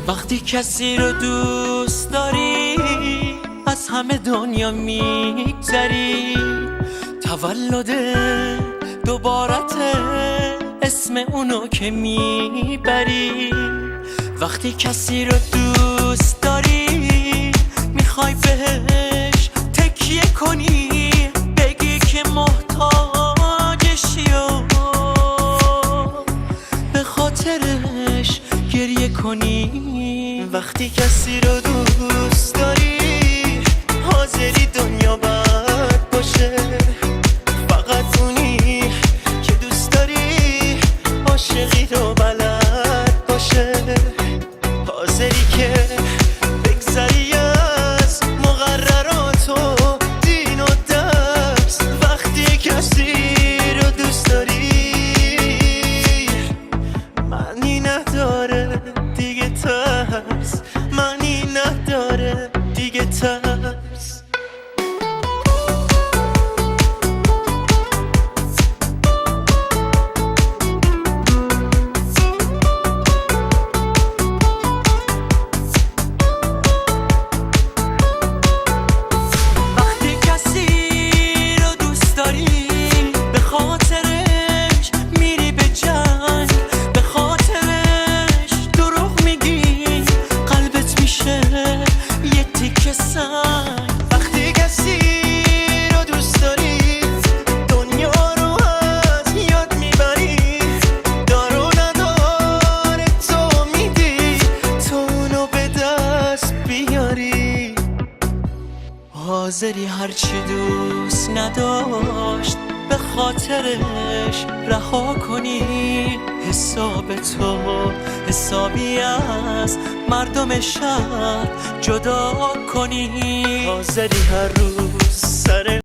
وقتی کسی رو دوست داری از همه دنیا میگذری، تولد دوبارته اسم اونو که میبری. وقتی کسی رو دوست داری میخوای بهش تکیه کنی، بگی که محتاجشی و به خاطرش گریه کنی. وقتی کسی رو دوست داری حاضری دنیا بد باشه، فقط اونی که دوست داری عاشقی رو بلد باشه، حاضری که بگذری از مقررات و دین و درس. وقتی کسی رو دوست داری معنی نداره دیگه ترس، معنی نداره دیگه ترس. وقتی کسی رو دوست داری به خاطرش میری به جنگ، به خاطرش دروغ میگی، قلبت میشه یه تیکه سنگ. وقتی کسی رو دوست داری دنیا رو از یاد میبری، دارو نداره تو میدی تو اونو به دست بیاری. حاضری هرچی دوست نداشت به خاطرش رها کنی، حساب تو حسابی از مردم شهر جدا کنی. حاضری هر روز سر